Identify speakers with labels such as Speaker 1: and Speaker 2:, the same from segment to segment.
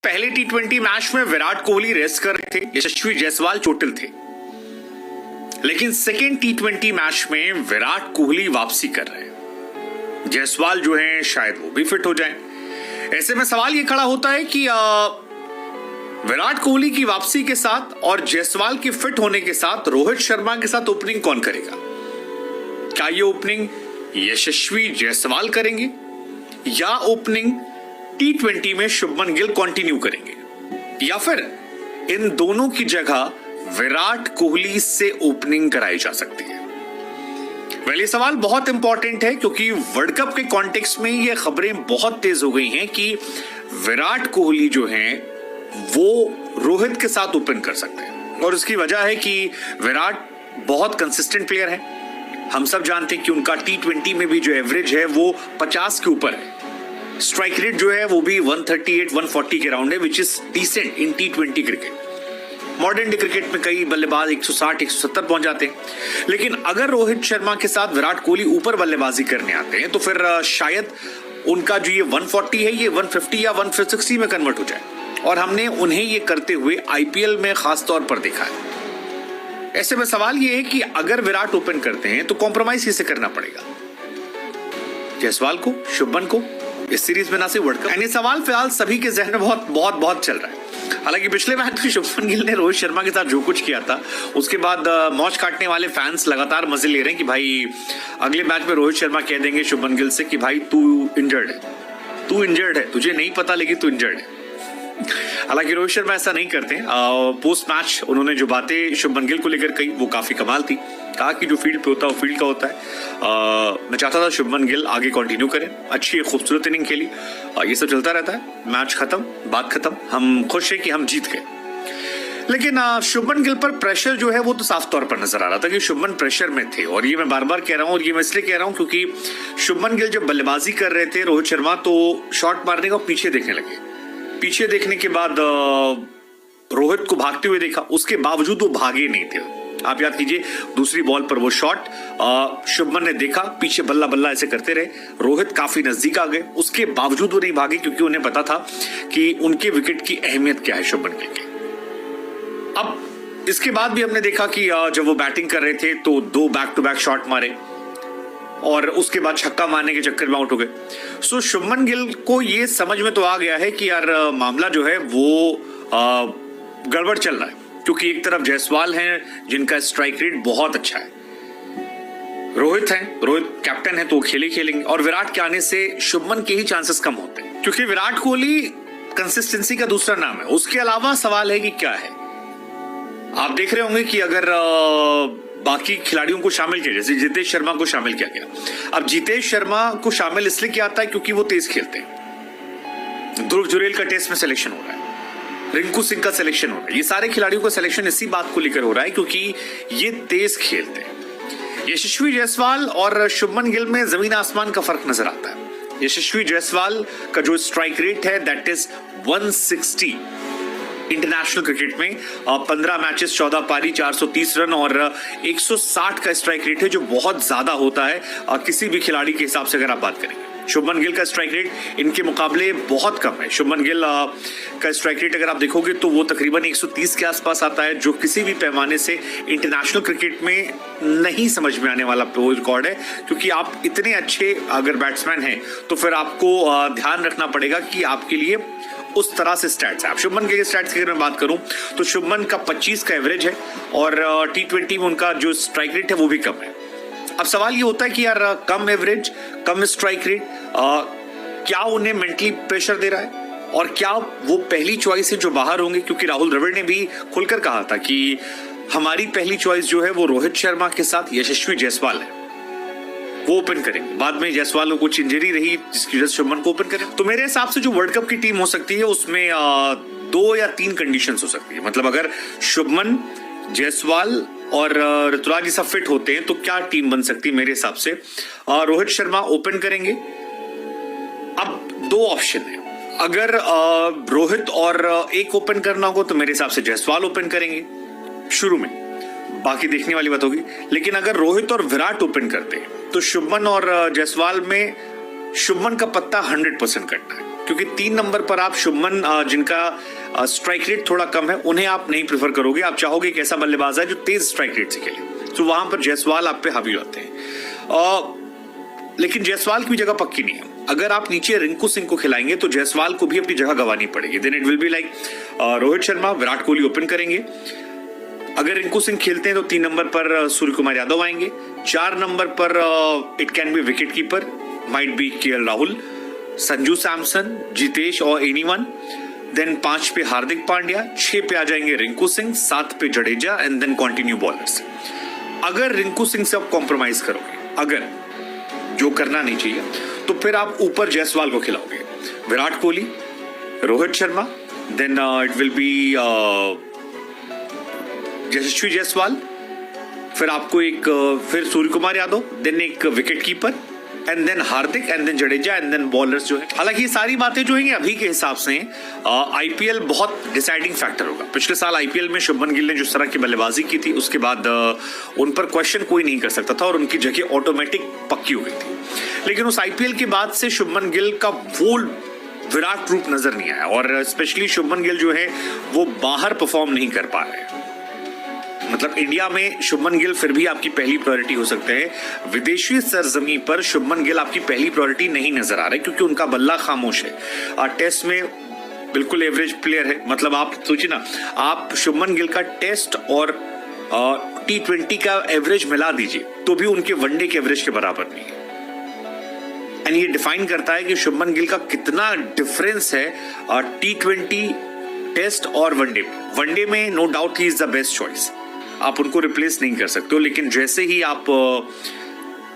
Speaker 1: पहले टी20 मैच में विराट कोहली रेस्ट कर रहे थे, यशस्वी जायसवाल चोटिल थे। लेकिन सेकेंड टी20 मैच में विराट कोहली वापसी कर रहे हैं। जायसवाल जो हैं शायद वो भी फिट हो जाएं। ऐसे में सवाल ये खड़ा होता है कि विराट कोहली की वापसी के साथ और जायसवाल के फिट होने के साथ रोहित शर्मा के साथ ओपनिंग कौन करेगा? क्या ये ओपनिंग यशस्वी जायसवाल करेंगे या ओपनिंग टी20 में शुभमन गिल कंटिन्यू करेंगे, या फिर इन दोनों की जगह विराट कोहली से ओपनिंग कराई जा सकती है? ये सवाल बहुत इंपॉर्टेंट है क्योंकि वर्ल्ड कप के कॉन्टेक्स्ट में ये खबरें बहुत तेज हो गई हैं कि विराट कोहली जो हैं वो रोहित के साथ ओपन कर सकते हैं। और उसकी वजह है कि विराट बहुत कंसिस्टेंट प्लेयर है। हम सब जानते हैं कि उनका टी20 में भी जो एवरेज है वो 50 के ऊपर है। स्ट्राइक रेट जो है वो भी 138-140 के राउंड है, विच इज डिसेंट इन टी20 क्रिकेट। मॉडर्न डे क्रिकेट में कई बल्लेबाज 160-170 पहुंच जाते हैं। लेकिन अगर रोहित शर्मा के साथ विराट कोहली ऊपर बल्लेबाजी करने आते हैं तो फिर शायद उनका जो ये 140 है ये 150 या 160 में कन्वर्ट हो जाए। और हमने उन्हें ये करते हुए आईपीएल में खास तौर पर देखा है। ऐसे में सवाल ये है कि अगर विराट ओपन करते हैं तो कॉम्प्रोमाइज किसे करना पड़ेगा? जायसवाल को, शुभमन को? इस सीरीज में ना सिर्फ वर्ल्ड कप, ये सवाल फिलहाल सभी के जहन में बहुत चल रहा है। हालांकि पिछले मैच में शुभमन गिल ने रोहित शर्मा के साथ जो कुछ किया था उसके बाद मौज काटने वाले फैंस लगातार मजे ले रहे हैं कि भाई अगले मैच में रोहित शर्मा कह देंगे शुभमन गिल से कि भाई तू इंजर्ड है, तुझे नहीं पता लेकिन तू इंजर्ड है। हालांकि रोहित शर्मा ऐसा नहीं करते। पोस्ट मैच उन्होंने जो बातें शुभमन गिल को लेकर कही वो काफी कमाल थी। कहा कि जो फील्ड पे होता है वो फील्ड का होता है। मैं चाहता था शुभमन गिल आगे कंटिन्यू करें, अच्छी खूबसूरत इनिंग खेली। ये सब चलता रहता है। मैच खत्म, बात खत्म, हम खुश हैं कि हम जीत गए। लेकिन शुभमन गिल पर प्रेशर जो है वो तो साफ तौर पर नजर आ रहा था कि शुभमन प्रेशर में थे। और ये मैं बार बार कह रहा हूं, और ये मैं इसलिए कह रहा हूं क्योंकि शुभमन गिल जब बल्लेबाजी कर रहे थे रोहित शर्मा तो शॉट मारने का पीछे देखने लगे। पीछे देखने के बाद रोहित को भागते हुए देखा, उसके बावजूद वो भागे नहीं थे। आप याद कीजिए दूसरी बॉल पर वो शॉट शुभमन ने देखा, पीछे बल्ला बल्ला ऐसे करते रहे, रोहित काफी नजदीक आ गए, उसके बावजूद वो नहीं भागे क्योंकि उन्हें पता था कि उनके विकेट की अहमियत क्या है शुभमन गिल की। अब इसके बाद भी हमने देखा कि जब वो बैटिंग कर रहे थे तो 2 बैक टू बैक शॉट मारे और उसके बाद छक्का मारने के चक्कर में आउट हो गए। सो शुभमन गिल को ये समझ में तो आ गया है कि यार मामला जो है वो गड़बड़ चल रहा है, क्योंकि एक तरफ जायसवाल हैं जिनका स्ट्राइक रेट बहुत अच्छा है, रोहित कैप्टन है तो वो खेलेंगे, और विराट के आने से शुभमन के ही चांसेस कम होते हैं क्योंकि विराट कोहली कंसिस्टेंसी का दूसरा नाम है। उसके अलावा सवाल है कि क्या है। आप देख रहे होंगे कि अगर बाकी खिलाड़ियों को शामिल किया, जैसे जितेश शर्मा को शामिल किया गया। अब जितेश शर्मा को शामिल इसलिए किया जाता है क्योंकि वो तेज खेलते हैं। ध्रुव जुरेल का टेस्ट में सिलेक्शन हो रहा है, रिंकू सिंह का सिलेक्शन हो रहा है। ये सारे खिलाड़ियों का सिलेक्शन इसी बात को लेकर हो रहा है क्योंकि ये तेज खेलते हैं। यशस्वी जायसवाल और शुभमन गिल में जमीन आसमान का फर्क नजर आता है। यशस्वी जायसवाल का जो स्ट्राइक रेट है दैट इज 160 इंटरनेशनल क्रिकेट में। 15 मैचेस, 14 पारी, 430 रन और 160 का स्ट्राइक रेट है, जो बहुत ज्यादा होता है किसी भी खिलाड़ी के हिसाब से अगर आप बात करेंगे। शुभमन गिल का स्ट्राइक रेट इनके मुकाबले बहुत कम है। शुभमन गिल का स्ट्राइक रेट अगर आप देखोगे तो वो तकरीबन 130 के आसपास आता है, जो किसी भी पैमाने से इंटरनेशनल क्रिकेट में नहीं समझ में आने वाला रिकॉर्ड है। क्योंकि आप इतने अच्छे अगर बैट्समैन हैं तो फिर आपको ध्यान रखना पड़ेगा कि आपके लिए उस तरह से स्टैट्स है। आप शुभमन के स्टैट्स की अगर मैं बात करूं तो शुभमन का 25 का एवरेज है और टी20 में उनका जो स्ट्राइक रेट है वो भी कम है। अब सवाल ये होता है कि यार कम एवरेज, कम स्ट्राइक रेट, क्या उन्हें मेंटली प्रेशर दे रहा है और क्या वो पहली चॉइस है जो बाहर होंगे? क्योंकि राहुल द्रविड़ ने भी खुलकर कहा था कि हमारी पहली चॉइस जो है वो रोहित शर्मा के साथ यशस्वी जायसवाल है, वो ओपन करेंगे। बाद में जायसवाल को कुछ इंजरी रही जिसकी वजह से शुभमन को ओपन करें। तो मेरे हिसाब से जो वर्ल्ड कप की टीम हो सकती है उसमें 2 या 3 कंडीशंस हो सकती है। मतलब अगर शुभमन, जायसवाल और ऋतुराज ये सब फिट होते हैं तो क्या टीम बन सकती है मेरे हिसाब से? रोहित शर्मा ओपन करेंगे। अब 2 ऑप्शन है, अगर रोहित और एक ओपन करना होगा तो मेरे हिसाब से जायसवाल ओपन करेंगे शुरू में, बाकी देखने वाली बात होगी। लेकिन अगर रोहित और विराट ओपन करते हैं तो शुभमन और जायसवाल में शुभमन का पत्ता 100% कटना है। क्योंकि 3 नंबर पर आप शुभमन जिनका स्ट्राइक रेट थोड़ा कम है उन्हें आप नहीं प्रेफर करोगे। आप चाहोगे एक ऐसा बल्लेबाज है जो तेज स्ट्राइक रेट से खेले, तो वहां पर जायसवाल आप पे हावी होते हैं। लेकिन जायसवाल की जगह पक्की नहीं है। अगर आप नीचे रिंकू सिंह को खिलाएंगे तो जायसवाल को भी अपनी जगह गंवानी पड़ेगी। Then it will be like Rohit Sharma, Virat Kohli open करेंगे। अगर रिंकू सिंह खेलते हैं तो 3 नंबर पर सूर्य कुमार यादव आएंगे। 4 नंबर पर it can be wicket keeper, might be KL Rahul, Sanju Samson, Jitesh और एनीवन। देन 5 पे हार्दिक पांड्या, 6 पे आ जाएंगे रिंकू सिंह, 7 पे Jadeja and then continue bowlers. अगर रिंकू सिंह से आप कॉम्प्रोमाइज करोगे, अगर जो करना नहीं चाहिए, तो फिर आप ऊपर जायसवाल को खिलाओगे। Virat Kohli, Rohit Sharma, then it will be Yashasvi Jaiswal, फिर आपको एक फिर सूर्य कुमार यादव, देन एक wicket keeper and then Hardik and then Jadeja and then bowlers जो है। हालांकि ये सारी बातें जो है अभी के हिसाब से आईपीएल बहुत डिसाइडिंग फैक्टर होगा। पिछले साल आईपीएल में शुभमन गिल ने जिस तरह की बल्लेबाजी की थी उसके बाद उन पर क्वेश्चन कोई नहीं कर सकता था और उनकी जगह ऑटोमेटिक पक्की हो गई थी। लेकिन उस आईपीएल के बाद से शुभमन गिल का वो विराट रूप नजर नहीं आया और स्पेशली शुभमन गिल जो है वो बाहर परफॉर्म नहीं कर पा रहे। मतलब इंडिया में शुभमन गिल फिर भी आपकी पहली प्रायोरिटी हो सकते हैं, विदेशी सरजमी पर शुभमन गिल आपकी पहली प्रायोरिटी नहीं नजर आ रहे क्योंकि उनका बल्ला खामोश है। टेस्ट में बिल्कुल एवरेज प्लेयर है। मतलब आप सोचिए ना, आप शुभमन गिल का टेस्ट और T20 का एवरेज मिला दीजिए तो भी उनके वनडे के एवरेज के बराबर नहीं है। एंड ये डिफाइन करता है कि शुभमन गिल का कितना डिफरेंस है T20, टेस्ट और वनडे में। वनडे में नो डाउट ही इज द बेस्ट चॉइस, आप उनको रिप्लेस नहीं कर सकते हो। लेकिन जैसे ही आप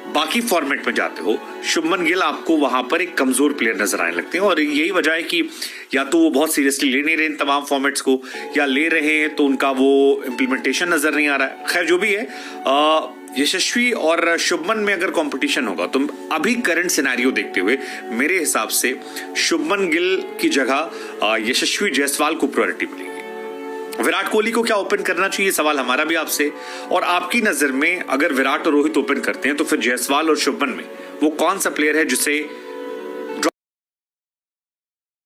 Speaker 1: बाकी फॉर्मेट में जाते हो, शुभमन गिल आपको वहां पर एक कमजोर प्लेयर नजर आने लगते हैं और यही वजह है कि या तो वो बहुत सीरियसली ले नहीं रहे इन तमाम फॉर्मेट्स को, या ले रहे हैं तो उनका वो इम्प्लीमेंटेशन नजर नहीं आ रहा है। खैर जो भी है, यशस्वी और शुभमन में अगर कंपटीशन होगा तो अभी करंट सिनेरियो देखते हुए मेरे हिसाब से शुभमन गिल की जगह यशस्वी जायसवाल को प्रायोरिटी मिलेगी। विराट कोहली को क्या ओपन करना चाहिए, सवाल हमारा भी आपसे। और आपकी नजर में अगर विराट और रोहित ओपन करते हैं तो फिर जायसवाल और शुभमन में वो कौन सा प्लेयर है जिसे